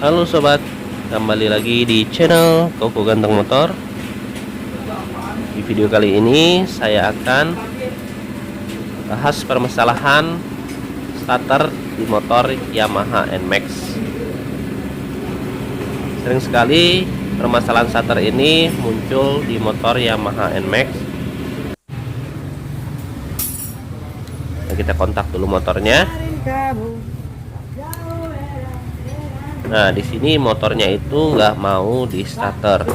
Halo sobat, kembali lagi di channel Koko Ganteng Motor. Di video kali ini saya akan bahas permasalahan starter di motor Yamaha NMAX. Sering sekali permasalahan starter ini muncul di motor Yamaha NMAX. Nah, kita kontak dulu motornya. Nah, di sini motornya itu nggak mau di starter.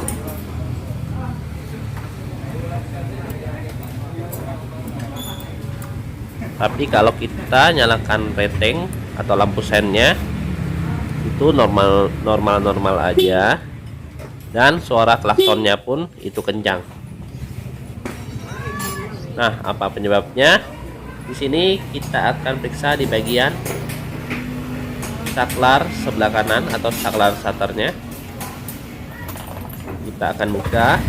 Tapi kalau kita nyalakan rating atau lampu sennya itu normal aja, dan suara klaksonnya pun itu kencang. Nah, apa penyebabnya? Di sini kita akan periksa di bagian saklar sebelah kanan atau saklar starternya. Kita akan buka.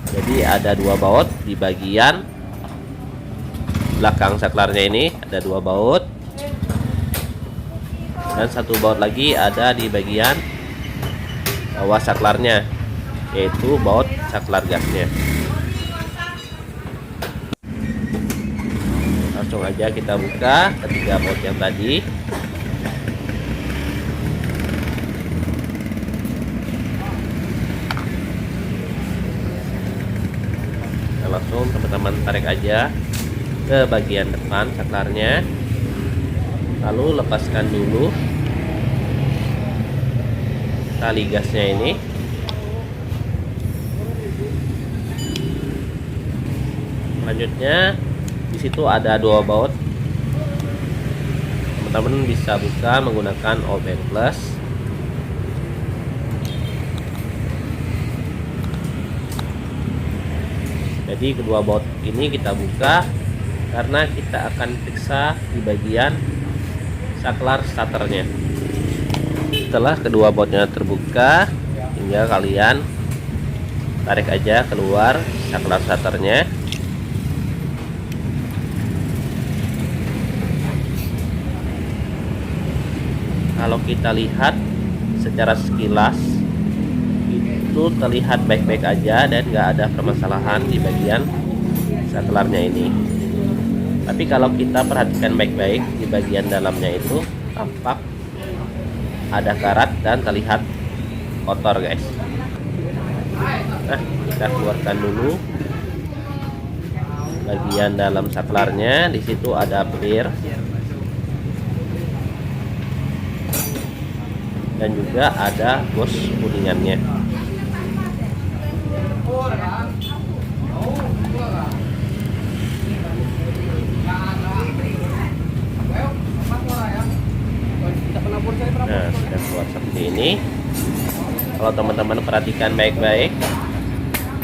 Jadi ada dua baut di bagian belakang saklarnya, ini ada dua baut, dan satu baut lagi ada di bagian bawah saklarnya, yaitu baut saklar gasnya. Langsung aja kita buka ketiga baut yang tadi. Langsung teman-teman tarik aja ke bagian depan saklarnya, lalu lepaskan dulu tali gasnya ini. Selanjutnya di situ ada dua baut, teman-teman bisa buka menggunakan Allbank Plus. Jadi kedua baut ini kita buka karena kita akan periksa di bagian saklar starternya. Setelah kedua bautnya terbuka, tinggal kalian tarik aja keluar saklar starternya. Kalau kita lihat secara sekilas itu terlihat baik-baik aja dan nggak ada permasalahan di bagian saklarnya ini. Tapi kalau kita perhatikan baik-baik di bagian dalamnya itu tampak ada karat dan terlihat kotor, guys. Nah, kita keluarkan dulu bagian dalam saklarnya. Di situ ada petir dan juga ada gos kuningannya. Nah, sudah keluar seperti ini. Kalau teman-teman perhatikan baik-baik,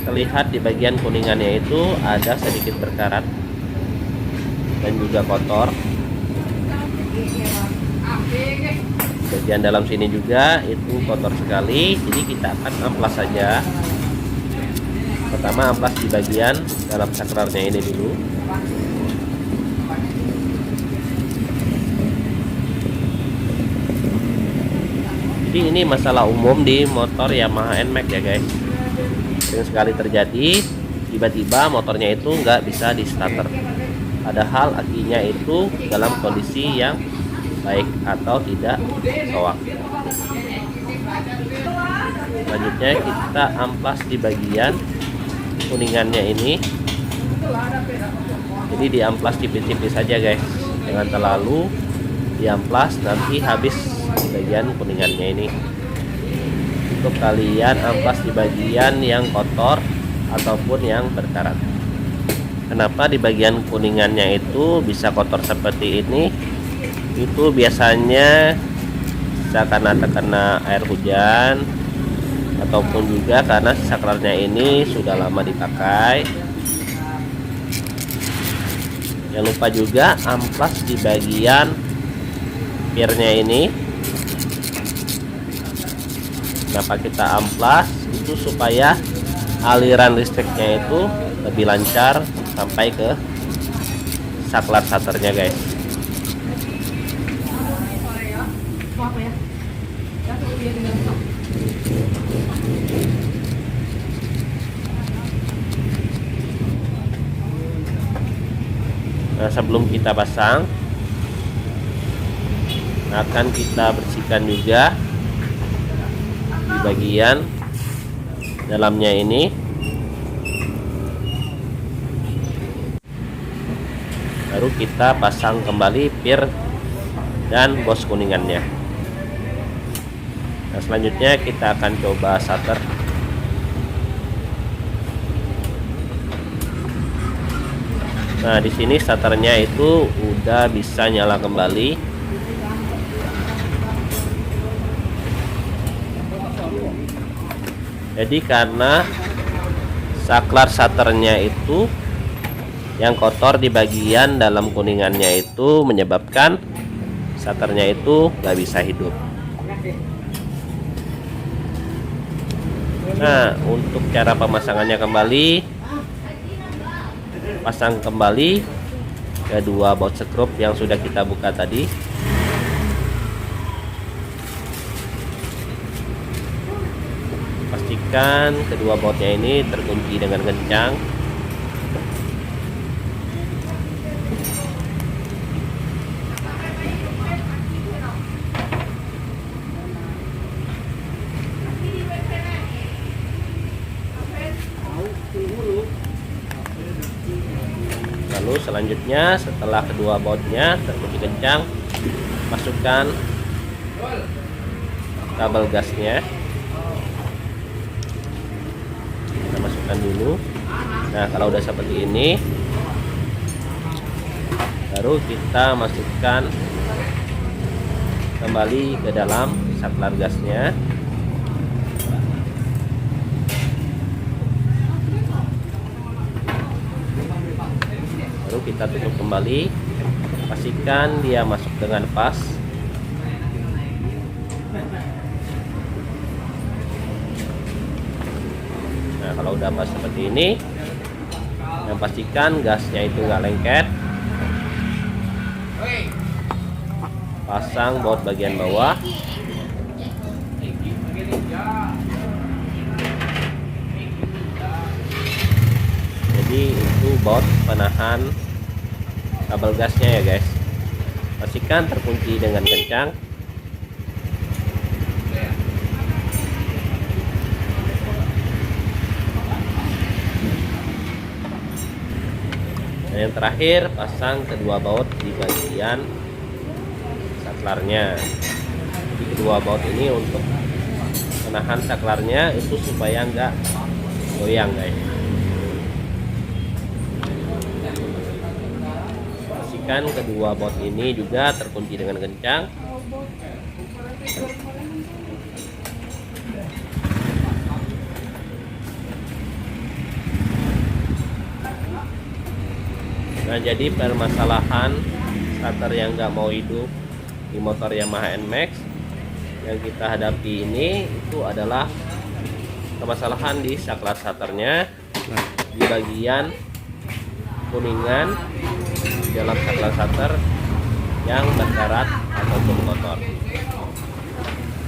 terlihat di bagian kuningannya itu ada sedikit berkarat dan juga kotor. Bagian dalam sini juga itu kotor sekali. Jadi kita akan amplas saja. Pertama amplas di bagian dalam saklarnya ini dulu. Jadi ini masalah umum di motor Yamaha NMAX ya, guys. Sering sekali terjadi, tiba-tiba motornya itu nggak bisa di starter, padahal akinya itu dalam kondisi yang baik atau tidak soak. Selanjutnya kita amplas di bagian kuningannya ini. Jadi diamplas tipis-tipis saja, guys, jangan terlalu diamplas, nanti habis di bagian kuningannya ini. Untuk kalian amplas di bagian yang kotor ataupun yang berkarat. Kenapa di bagian kuningannya itu bisa kotor seperti ini? Itu biasanya bisa karena terkena air hujan, ataupun juga karena saklarnya ini sudah lama dipakai. Jangan lupa juga amplas di bagian pirnya ini. Kenapa kita amplas? Itu supaya aliran listriknya itu lebih lancar sampai ke saklar starternya, guys. Nah, sebelum kita pasang akan kita bersihkan juga di bagian dalamnya ini. Baru kita pasang kembali pir dan bos kuningannya. Nah, selanjutnya kita akan coba starter. Nah, di sini starternya itu udah bisa nyala kembali. Jadi karena saklar starternya itu yang kotor di bagian dalam kuningannya itu menyebabkan starternya itu nggak bisa hidup. Nah, untuk cara pemasangannya kembali, pasang kembali kedua baut skrup yang sudah kita buka tadi. Pastikan kedua bautnya ini terkunci dengan kencang. Lalu selanjutnya setelah kedua bautnya terkunci kencang, masukkan kabel gasnya. Kita masukkan dulu. Nah, kalau udah seperti ini, baru kita masukkan kembali ke dalam saklar gasnya. Baru kita tutup kembali, pastikan dia masuk dengan pas. Nah, kalau udah pas seperti ini, yang pastikan gasnya itu nggak lengket. Pasang baut bagian bawah. Jadi itu baut penahan kabel gasnya ya guys. Pastikan terkunci dengan kencang. Dan yang terakhir, pasang kedua baut di bagian saklarnya. Jadi kedua baut ini untuk menahan saklarnya itu supaya nggak goyang guys. Pastikan kedua baut ini juga terkunci dengan kencang. Nah, jadi permasalahan starter yang nggak mau hidup di motor Yamaha NMAX yang kita hadapi ini itu adalah permasalahan di saklar starternya di bagian kuningan dalam saklar starter yang berkarat ataupun kotor.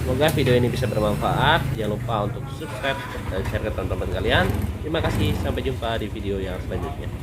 Semoga video ini bisa bermanfaat. Jangan lupa untuk subscribe dan share ke teman-teman kalian. Terima kasih, sampai jumpa di video yang selanjutnya.